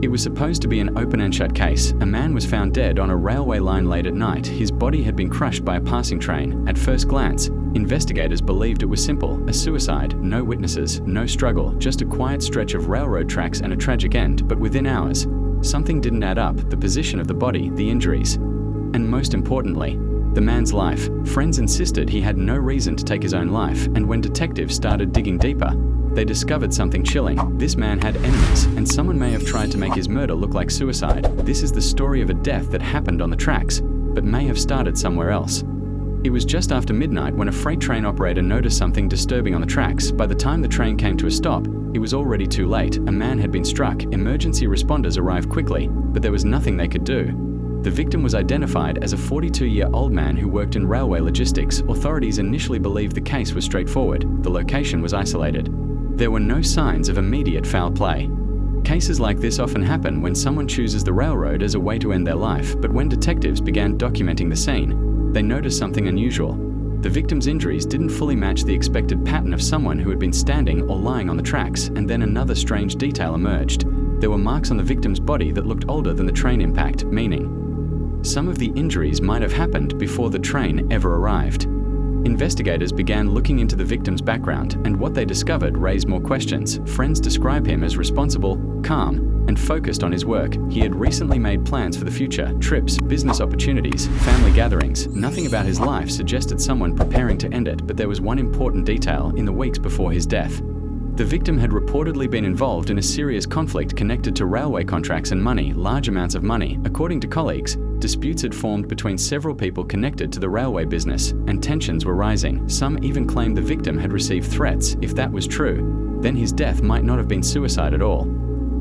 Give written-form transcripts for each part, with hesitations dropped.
It was supposed to be an open and shut case. A man was found dead on a railway line late at night. His body had been crushed by a passing train. At first glance, investigators believed it was simple, a suicide, no witnesses, no struggle, just a quiet stretch of railroad tracks and a tragic end. But within hours, something didn't add up: the position of the body, the injuries, and most importantly, the man's life. Friends insisted he had no reason to take his own life, and when detectives started digging deeper, they discovered something chilling. This man had enemies, and someone may have tried to make his murder look like suicide. This is the story of a death that happened on the tracks, but may have started somewhere else. It was just after midnight when a freight train operator noticed something disturbing on the tracks. By the time the train came to a stop, it was already too late. A man had been struck. Emergency responders arrived quickly, but there was nothing they could do. The victim was identified as a 42-year-old man who worked in railway logistics. Authorities initially believed the case was straightforward. The location was isolated. There were no signs of immediate foul play. Cases like this often happen when someone chooses the railroad as a way to end their life, but when detectives began documenting the scene, they noticed something unusual. The victim's injuries didn't fully match the expected pattern of someone who had been standing or lying on the tracks, and then another strange detail emerged. There were marks on the victim's body that looked older than the train impact, meaning some of the injuries might have happened before the train ever arrived. Investigators began looking into the victim's background, and what they discovered raised more questions. Friends describe him as responsible, calm, and focused on his work. He had recently made plans for the future: trips, business opportunities, family gatherings. Nothing about his life suggested someone preparing to end it, but there was one important detail: in the weeks before his death, the victim had reportedly been involved in a serious conflict connected to railway contracts and money, large amounts of money. According to colleagues, disputes had formed between several people connected to the railway business, and tensions were rising. Some even claimed the victim had received threats. If that was true, then his death might not have been suicide at all.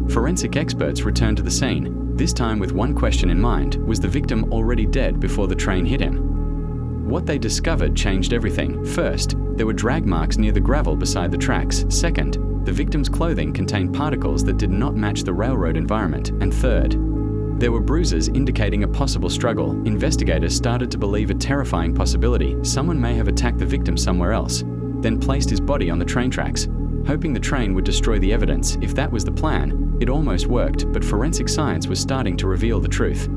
Forensic experts returned to the scene, this time with one question in mind: was the victim already dead before the train hit him? What they discovered changed everything. First, there were drag marks near the gravel beside the tracks. Second, the victim's clothing contained particles that did not match the railroad environment. And third, there were bruises indicating a possible struggle. Investigators started to believe a terrifying possibility: someone may have attacked the victim somewhere else, then placed his body on the train tracks, hoping the train would destroy the evidence. If that was the plan, it almost worked, but forensic science was starting to reveal the truth.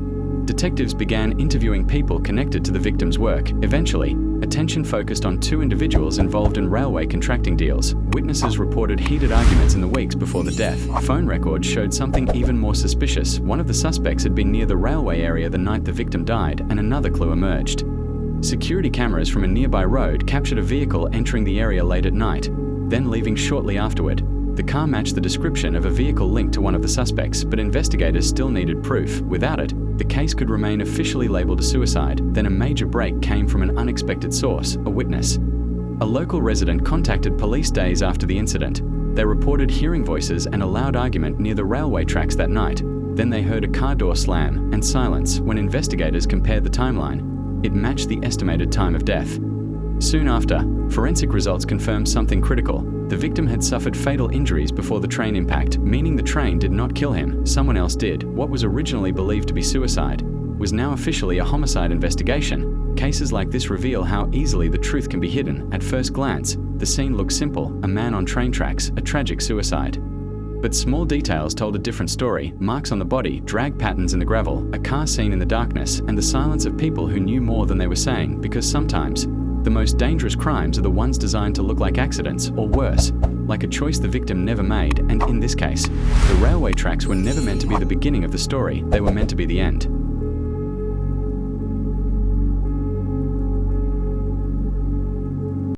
Detectives began interviewing people connected to the victim's work. Eventually, attention focused on two individuals involved in railway contracting deals. Witnesses reported heated arguments in the weeks before the death. Phone records showed something even more suspicious. One of the suspects had been near the railway area the night the victim died, and another clue emerged. Security cameras from a nearby road captured a vehicle entering the area late at night, then leaving shortly afterward. The car matched the description of a vehicle linked to one of the suspects, but investigators still needed proof. Without it, the case could remain officially labeled a suicide. Then a major break came from an unexpected source: a witness. A local resident contacted police days after the incident. They reported hearing voices and a loud argument near the railway tracks that night. Then they heard a car door slam and silence. When investigators compared the timeline, it matched the estimated time of death. Soon after, forensic results confirmed something critical. The victim had suffered fatal injuries before the train impact, meaning the train did not kill him, someone else did. What was originally believed to be suicide was now officially a homicide investigation. Cases like this reveal how easily the truth can be hidden. At first glance, the scene looked simple: a man on train tracks, a tragic suicide. But small details told a different story: marks on the body, drag patterns in the gravel, a car seen in the darkness, and the silence of people who knew more than they were saying. Because sometimes, the most dangerous crimes are the ones designed to look like accidents, or worse, like a choice the victim never made. And in this case, the railway tracks were never meant to be the beginning of the story, they were meant to be the end.